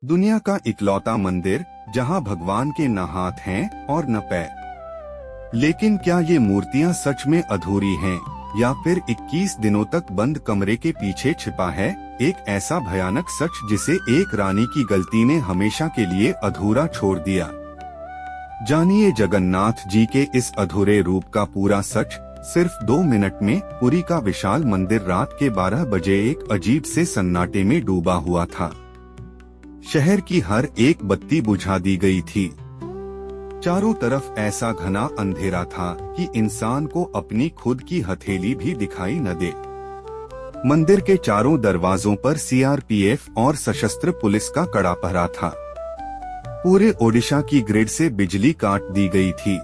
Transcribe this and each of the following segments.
दुनिया का इकलौता मंदिर जहां भगवान के न हाथ हैं और न पैर। लेकिन क्या ये मूर्तियां सच में अधूरी हैं या फिर 21 दिनों तक बंद कमरे के पीछे छिपा है एक ऐसा भयानक सच जिसे एक रानी की गलती ने हमेशा के लिए अधूरा छोड़ दिया। जानिए जगन्नाथ जी के इस अधूरे रूप का पूरा सच सिर्फ 2 मिनट में। पुरी का विशाल मंदिर रात के 12 बजे एक अजीब से सन्नाटे में डूबा हुआ था। शहर की हर एक बत्ती बुझा दी गई थी। चारों तरफ ऐसा घना अंधेरा था कि इंसान को अपनी खुद की हथेली भी दिखाई न दे। मंदिर के चारों दरवाजों पर सीआरपीएफ और सशस्त्र पुलिस का कड़ा पहरा था। पूरे ओडिशा की ग्रिड से बिजली काट दी गई थी।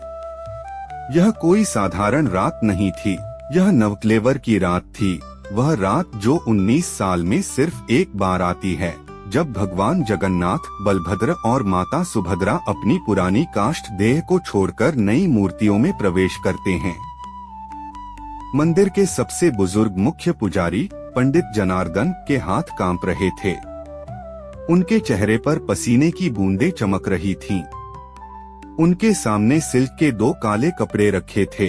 यह कोई साधारण रात नहीं थी, यह नवक्लेवर की रात थी। वह रात जो 19 साल में सिर्फ एक बार आती है, जब भगवान जगन्नाथ, बलभद्र और माता सुभद्रा अपनी पुरानी काष्ठ देह को छोड़कर नई मूर्तियों में प्रवेश करते हैं। मंदिर के सबसे बुजुर्ग मुख्य पुजारी पंडित जनार्दन के हाथ कांप रहे थे। उनके चेहरे पर पसीने की बूंदें चमक रही थीं। उनके सामने सिल्क के 2 काले कपड़े रखे थे।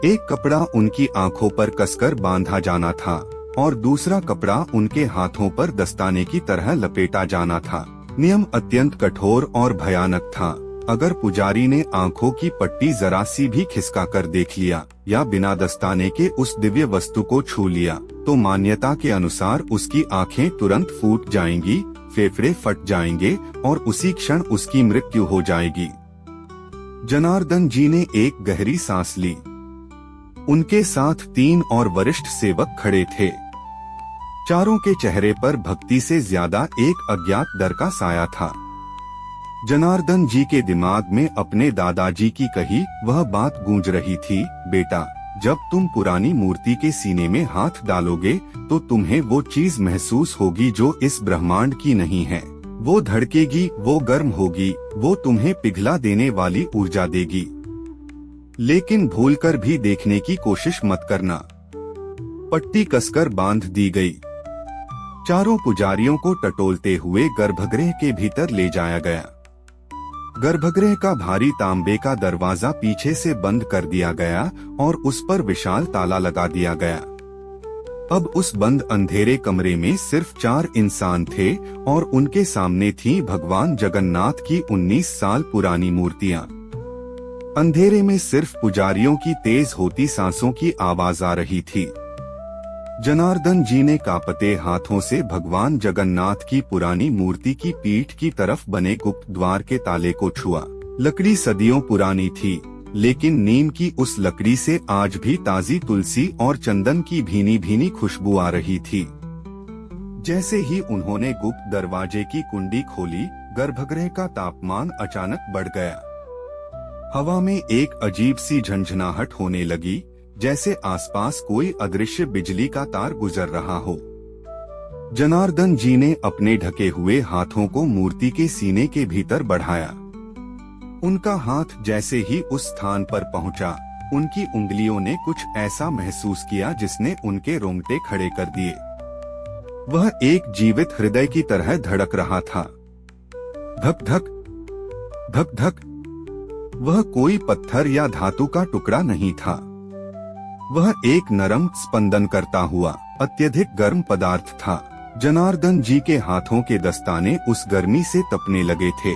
एक कपड़ा उनकी आंखों पर कसकर बांधा जाना था और दूसरा कपड़ा उनके हाथों पर दस्ताने की तरह लपेटा जाना था। नियम अत्यंत कठोर और भयानक था। अगर पुजारी ने आंखों की पट्टी जरा सी भी खिसका कर देख लिया या बिना दस्ताने के उस दिव्य वस्तु को छू लिया, तो मान्यता के अनुसार उसकी आंखें तुरंत फूट जाएंगी, फेफड़े फट जाएंगे और उसी क्षण उसकी मृत्यु हो जाएगी। जनार्दन जी ने एक गहरी सांस ली। उनके साथ 3 और वरिष्ठ सेवक खड़े थे। चारों के चेहरे पर भक्ति से ज्यादा एक अज्ञात डर का साया था। जनार्दन जी के दिमाग में अपने दादाजी की कही वह बात गूंज रही थी, बेटा, जब तुम पुरानी मूर्ति के सीने में हाथ डालोगे तो तुम्हें वो चीज महसूस होगी जो इस ब्रह्मांड की नहीं है। वो धड़केगी, वो गर्म होगी, वो तुम्हें पिघला देने वाली ऊर्जा देगी। लेकिन भूलकर भी देखने की कोशिश मत करना। पट्टी कसकर बांध दी गई। चारों पुजारियों को टटोलते हुए गर्भगृह के भीतर ले जाया गया। गर्भगृह का भारी तांबे का दरवाजा पीछे से बंद कर दिया गया और उस पर विशाल ताला लगा दिया गया। अब उस बंद अंधेरे कमरे में सिर्फ 4 इंसान थे और उनके सामने थी भगवान जगन्नाथ की 19 साल पुरानी मूर्तियां। अंधेरे में सिर्फ पुजारियों की तेज होती सांसों की आवाज आ रही थी। जनार्दन जी ने कांपते हाथों से भगवान जगन्नाथ की पुरानी मूर्ति की पीठ की तरफ बने गुप्त द्वार के ताले को छुआ। लकड़ी सदियों पुरानी थी, लेकिन नीम की उस लकड़ी से आज भी ताजी तुलसी और चंदन की भीनी भीनी खुशबू आ रही थी। जैसे ही उन्होंने गुप्त दरवाजे की कुंडी खोली, गर्भगृह का तापमान अचानक बढ़ गया। हवा में एक अजीब सी झंझनाहट होने लगी, जैसे आसपास कोई अदृश्य बिजली का तार गुजर रहा हो। जनार्दन जी ने अपने ढके हुए हाथों को मूर्ति के सीने के भीतर बढ़ाया। उनका हाथ जैसे ही उस स्थान पर पहुंचा, उनकी उंगलियों ने कुछ ऐसा महसूस किया जिसने उनके रोंगटे खड़े कर दिए। वह एक जीवित हृदय की तरह धड़क रहा था। धक धक, धक धक। वह कोई पत्थर या धातु का टुकड़ा नहीं था। वह एक नरम, स्पंदन करता हुआ, अत्यधिक गर्म पदार्थ था। जनार्दन जी के हाथों के दस्ताने उस गर्मी से तपने लगे थे।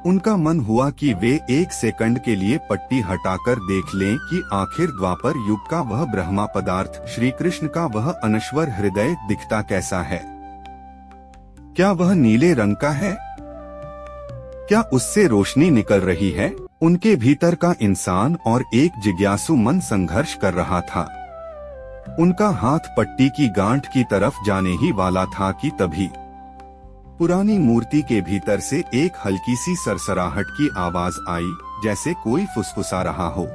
उनका मन हुआ कि वे 1 सेकंड के लिए पट्टी हटाकर देख लें कि आखिर द्वापर युग का वह ब्रह्मा पदार्थ, श्री कृष्ण का वह अनश्वर हृदय दिखता कैसा है। क्या वह नीले रंग का है? क्या उससे रोशनी निकल रही है? उनके भीतर का इंसान और एक जिज्ञासु मन संघर्ष कर रहा था। उनका हाथ पट्टी की गांठ की तरफ जाने ही वाला था कि तभी पुरानी मूर्ति के भीतर से एक हल्की सी सरसराहट की आवाज आई, जैसे कोई फुसफुसा रहा हो।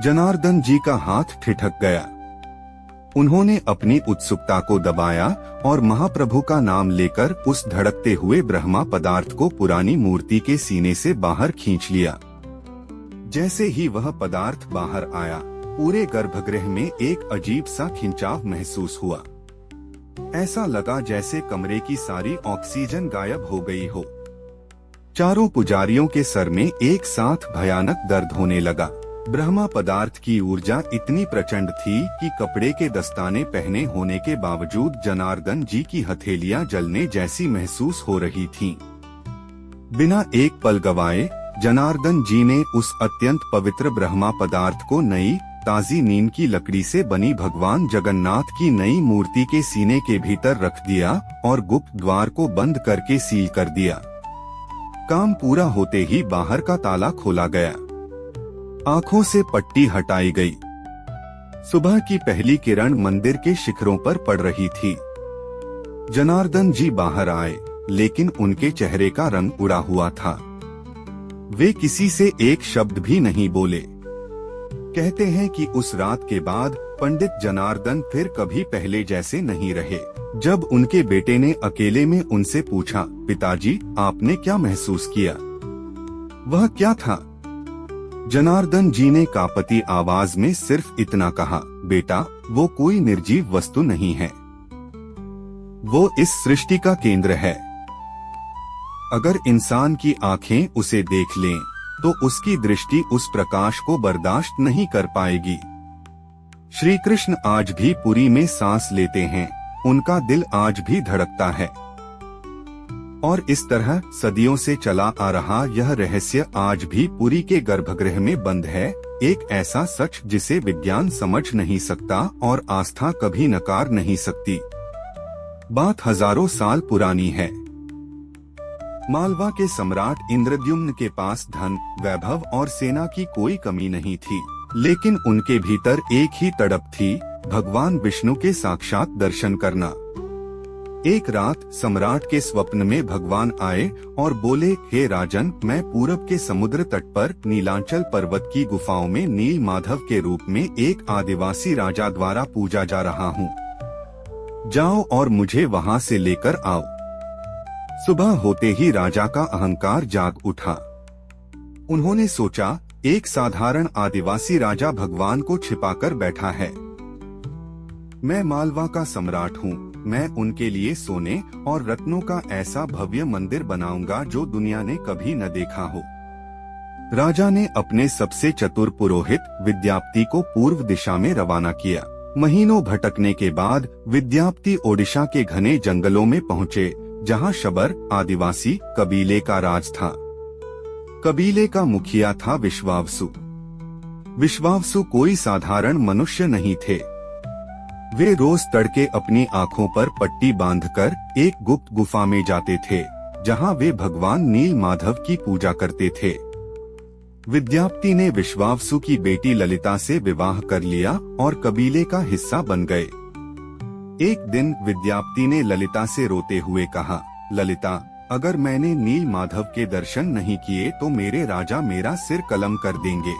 जनार्दन जी का हाथ ठिठक गया। उन्होंने अपनी उत्सुकता को दबाया और महाप्रभु का नाम लेकर उस धड़कते हुए ब्रह्मा पदार्थ को पुरानी मूर्ति के सीने से बाहर खींच लिया। जैसे ही वह पदार्थ बाहर आया, पूरे गर्भगृह में एक अजीब सा खिंचाव महसूस हुआ। ऐसा लगा जैसे कमरे की सारी ऑक्सीजन गायब हो गई हो। चारों पुजारियों के सर में एक साथ भयानक दर्द होने लगा। ब्रह्मा पदार्थ की ऊर्जा इतनी प्रचंड थी कि कपड़े के दस्ताने पहने होने के बावजूद जनार्दन जी की हथेलियां जलने जैसी महसूस हो रही थीं। बिना एक पल गवाए जनार्दन जी ने उस अत्यंत पवित्र ब्रह्मा पदार्थ को नई ताजी नीम की लकड़ी से बनी भगवान जगन्नाथ की नई मूर्ति के सीने के भीतर रख दिया और गुप्त द्वार को बंद करके सील कर दिया। काम पूरा होते ही बाहर का ताला खोला गया। आंखों से पट्टी हटाई गई। सुबह की पहली किरण मंदिर के शिखरों पर पड़ रही थी। जनार्दन जी बाहर आए, लेकिन उनके चेहरे का रंग उड़ा हुआ था। वे किसी से एक शब्द भी नहीं बोले। कहते हैं कि उस रात के बाद पंडित जनार्दन फिर कभी पहले जैसे नहीं रहे। जब उनके बेटे ने अकेले में उनसे पूछा, पिताजी आपने क्या महसूस किया? वह क्या था? जनार्दन जी ने कांपती आवाज में सिर्फ इतना कहा, बेटा वो कोई निर्जीव वस्तु नहीं है, वो इस सृष्टि का केंद्र है। अगर इंसान की आंखें उसे देख लें, तो उसकी दृष्टि उस प्रकाश को बर्दाश्त नहीं कर पाएगी। श्री कृष्ण आज भी पुरी में सांस लेते हैं, उनका दिल आज भी धड़कता है। और इस तरह सदियों से चला आ रहा यह रहस्य आज भी पुरी के गर्भगृह में बंद है, एक ऐसा सच जिसे विज्ञान समझ नहीं सकता और आस्था कभी नकार नहीं सकती। बात हजारों साल पुरानी है। मालवा के सम्राट इंद्रद्युम्न के पास धन, वैभव और सेना की कोई कमी नहीं थी, लेकिन उनके भीतर एक ही तड़प थी, भगवान विष्णु के साक्षात दर्शन करना। एक रात सम्राट के स्वप्न में भगवान आए और बोले, हे राजन, मैं पूरब के समुद्र तट पर नीलांचल पर्वत की गुफाओं में नील माधव के रूप में एक आदिवासी राजा द्वारा पूजा जा रहा हूँ। जाओ और मुझे वहाँ से लेकर आओ। सुबह होते ही राजा का अहंकार जाग उठा। उन्होंने सोचा, एक साधारण आदिवासी राजा भगवान को छिपाकर बैठा है। मैं मालवा का सम्राट हूँ, मैं उनके लिए सोने और रत्नों का ऐसा भव्य मंदिर बनाऊंगा जो दुनिया ने कभी न देखा हो। राजा ने अपने सबसे चतुर पुरोहित विद्याप्ति को पूर्व दिशा में रवाना किया। महीनों भटकने के बाद विद्याप्ति ओडिशा के घने जंगलों में पहुँचे, जहाँ शबर आदिवासी कबीले का राज था। कबीले का मुखिया था विश्वावसु। विश्वावसु कोई साधारण मनुष्य नहीं थे। वे रोज तड़के अपनी आंखों पर पट्टी बांधकर एक गुप्त गुफा में जाते थे, जहाँ वे भगवान नील माधव की पूजा करते थे। विद्याप्ति ने विश्वावसु की बेटी ललिता से विवाह कर लिया और कबीले का हिस्सा बन गए। एक दिन विद्याप्ति ने ललिता से रोते हुए कहा, ललिता, अगर मैंने नील माधव के दर्शन नहीं किए तो मेरे राजा मेरा सिर कलम कर देंगे।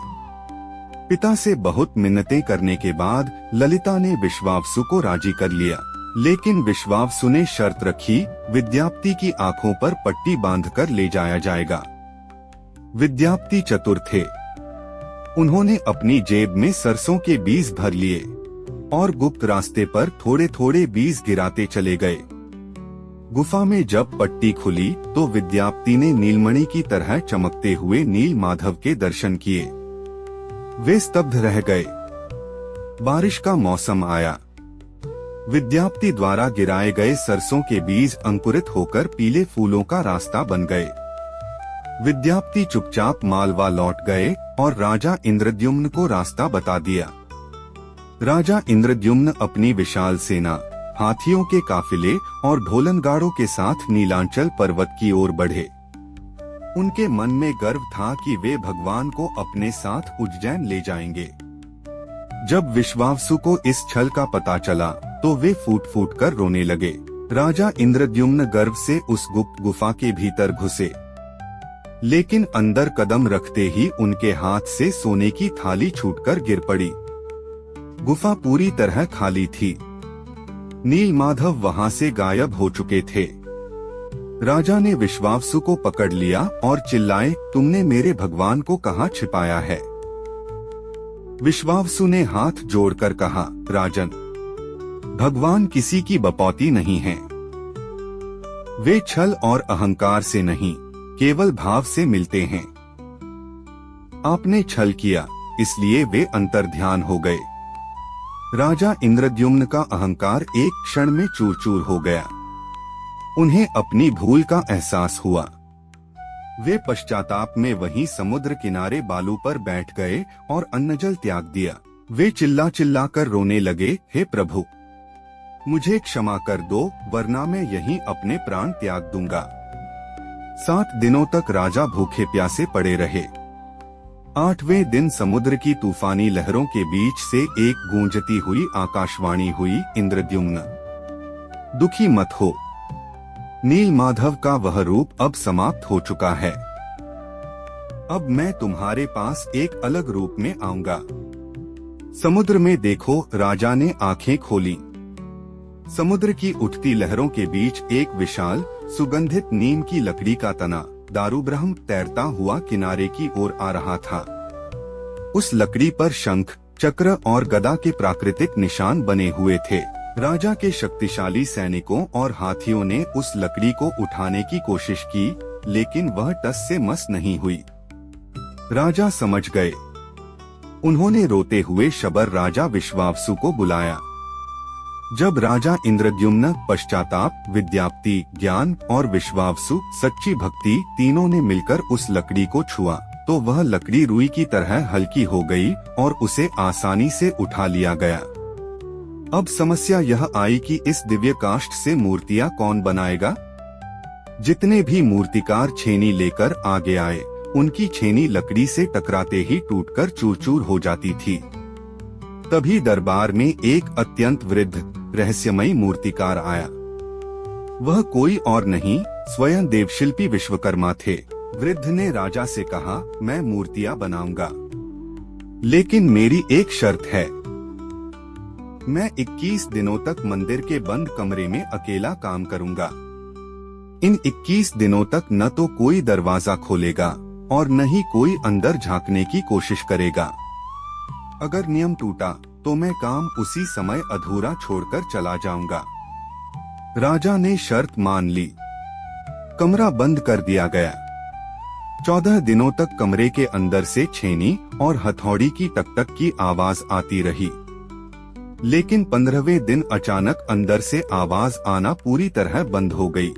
पिता से बहुत मिन्नतें करने के बाद ललिता ने विश्वावसु को राजी कर लिया, लेकिन विश्वावसु ने शर्त रखी, विद्याप्ति की आंखों पर पट्टी बांधकर ले जाया जाएगा। विद्याप्ति चतुर थे। उन्होंने अपनी जेब में सरसों के बीज भर लिए और गुप्त रास्ते पर थोड़े थोड़े बीज गिराते चले गए। गुफा में जब पट्टी खुली तो विद्याप्ति ने नीलमणि की तरह चमकते हुए नील माधव के दर्शन किए। वे स्तब्ध रह गए। बारिश का मौसम आया। विद्याप्ति द्वारा गिराए गए सरसों के बीज अंकुरित होकर पीले फूलों का रास्ता बन गए। विद्याप्ति चुपचाप मालवा लौट गए और राजा इंद्रद्युम्न को रास्ता बता दिया। राजा इंद्रद्युम्न अपनी विशाल सेना, हाथियों के काफिले और ढोलनगाड़ों के साथ नीलांचल पर्वत की ओर बढ़े। उनके मन में गर्व था कि वे भगवान को अपने साथ उज्जैन ले जाएंगे। जब विश्वावसु को इस छल का पता चला तो वे फूट फूट कर रोने लगे। राजा इंद्रद्युम्न गर्व से उस गुप्त गुफा के भीतर घुसे, लेकिन अंदर कदम रखते ही उनके हाथ से सोने की थाली छूटकर गिर पड़ी। गुफा पूरी तरह खाली थी। नील माधव वहां से गायब हो चुके थे। राजा ने विश्वावसु को पकड़ लिया और चिल्लाए, तुमने मेरे भगवान को कहाँ छिपाया है? विश्वावसु ने हाथ जोड़कर कहा, राजन, भगवान किसी की बपौती नहीं है। वे छल और अहंकार से नहीं, केवल भाव से मिलते हैं। आपने छल किया, इसलिए वे अंतर्ध्यान हो गए। राजा इंद्रद्युम्न का अहंकार एक क्षण में चूर चूर हो गया। उन्हें अपनी भूल का एहसास हुआ। वे पश्चाताप में वहीं समुद्र किनारे बालू पर बैठ गए और अन्नजल त्याग दिया। वे चिल्ला चिल्ला कर रोने लगे, हे प्रभु, मुझे क्षमा कर दो, वरना मैं यहीं अपने प्राण त्याग दूंगा। 7 दिनों तक राजा भूखे प्यासे पड़े रहे। 8वें दिन समुद्र की तूफानी लहरों के बीच से एक गूंजती हुई आकाशवाणी हुई, इंद्रद्युम्न, दुखी मत हो। नील माधव का वह रूप अब समाप्त हो चुका है। अब मैं तुम्हारे पास एक अलग रूप में आऊंगा। समुद्र में देखो, राजा ने आंखें खोली। समुद्र की उठती लहरों के बीच एक विशाल सुगंधित नीम की लकड़ी का तना दारुब्रह्म तैरता हुआ किनारे की ओर आ रहा था। उस लकड़ी पर शंख, चक्र और गदा के प्राकृतिक निशान बने हुए थे। राजा के शक्तिशाली सैनिकों और हाथियों ने उस लकड़ी को उठाने की कोशिश की, लेकिन वह टस से मस नहीं हुई। राजा समझ गए। उन्होंने रोते हुए शबर राजा विश्वावसु को बुलाया। जब राजा इंद्रद्युम्न, पश्चाताप, विद्याप्ति, ज्ञान और विश्वावसु, सच्ची भक्ति, तीनों ने मिलकर उस लकड़ी को छुआ, तो वह लकड़ी रुई की तरह हल्की हो गई और उसे आसानी से उठा लिया गया। अब समस्या यह आई कि इस दिव्य काष्ठ से मूर्तियां कौन बनाएगा? जितने भी मूर्तिकार छेनी लेकर आगे आए, उनकी छेनी लकड़ी से टकराते ही टूटकर चूर-चूर हो जाती थी। तभी दरबार में एक अत्यंत वृद्ध, रहस्यमयी मूर्तिकार आया। वह कोई और नहीं, स्वयं देवशिल्पी विश्वकर्मा थे। वृद्ध ने राजा से कहा, मैं मूर्तियां बनाऊंगा, लेकिन मेरी एक शर्त है। मैं 21 दिनों तक मंदिर के बंद कमरे में अकेला काम करूंगा। इन 21 दिनों तक न तो कोई दरवाजा खोलेगा और न ही कोई अंदर झांकने की कोशिश करेगा। अगर नियम टूटा तो मैं काम उसी समय अधूरा छोड़कर चला जाऊंगा। राजा ने शर्त मान ली। कमरा बंद कर दिया गया। 14 दिनों तक कमरे के अंदर से छेनी और हथौड़ी की टक-टक की आवाज आती रही, लेकिन 15वें दिन अचानक अंदर से आवाज आना पूरी तरह बंद हो गई।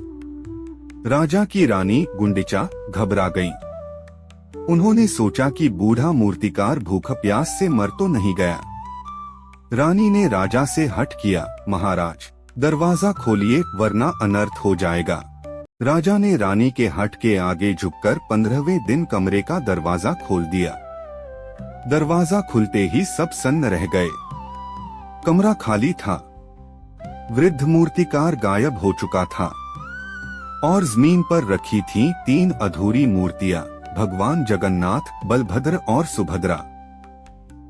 राजा की रानी गुंडिचा घबरा गईं। उन्होंने सोचा कि बूढ़ा मूर्तिकार भूख प्यास से मर तो नहीं गया। रानी ने राजा से हठ किया, महाराज, दरवाजा खोलिए वरना अनर्थ हो जाएगा। राजा ने रानी के हठ के आगे झुककर 15वें दिन कमरे का दरवाजा खोल दिया। दरवाजा खुलते ही सब सन्न रह गए। कमरा खाली था। वृद्ध मूर्तिकार गायब हो चुका था और जमीन पर रखी थीं 3 अधूरी मूर्तियां, भगवान जगन्नाथ, बलभद्र और सुभद्रा।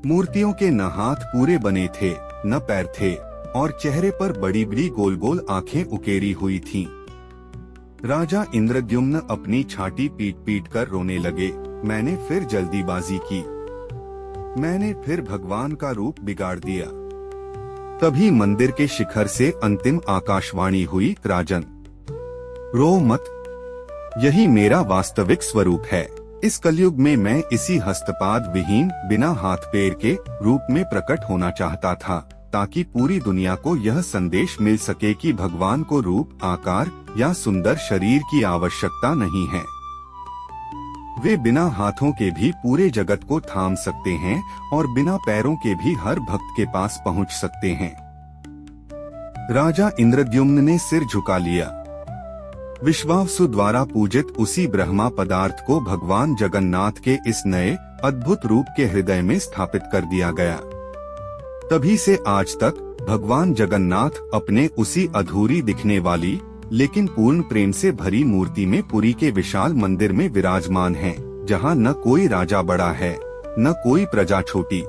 मूर्तियों के न हाथ पूरे बने थे, न पैर थे और चेहरे पर बड़ी बड़ी गोल गोल आंखें उकेरी हुई थीं। राजा इंद्रद्युम्न अपनी छाती पीट पीट कर रोने लगे। मैंने फिर जल्दीबाजी की। मैंने फिर भगवान का रूप बिगाड़ दिया। तभी मंदिर के शिखर से अंतिम आकाशवाणी हुई, राजन, रो मत, यही मेरा वास्तविक स्वरूप है। इस कलयुग में मैं इसी हस्तपाद विहीन, बिना हाथ पैर के रूप में प्रकट होना चाहता था, ताकि पूरी दुनिया को यह संदेश मिल सके कि भगवान को रूप, आकार या सुंदर शरीर की आवश्यकता नहीं है। वे बिना हाथों के भी पूरे जगत को थाम सकते हैं और बिना पैरों के भी हर भक्त के पास पहुंच सकते हैं। राजा इंद्रद्युम्न ने सिर झुका लिया। विश्वावसु द्वारा पूजित उसी ब्रह्मा पदार्थ को भगवान जगन्नाथ के इस नए अद्भुत रूप के हृदय में स्थापित कर दिया गया। तभी से आज तक भगवान जगन्नाथ अपने उसी अधूरी दिखने वाली लेकिन पूर्ण प्रेम से भरी मूर्ति में पुरी के विशाल मंदिर में विराजमान हैं, जहां न कोई राजा बड़ा है, न कोई प्रजा छोटी।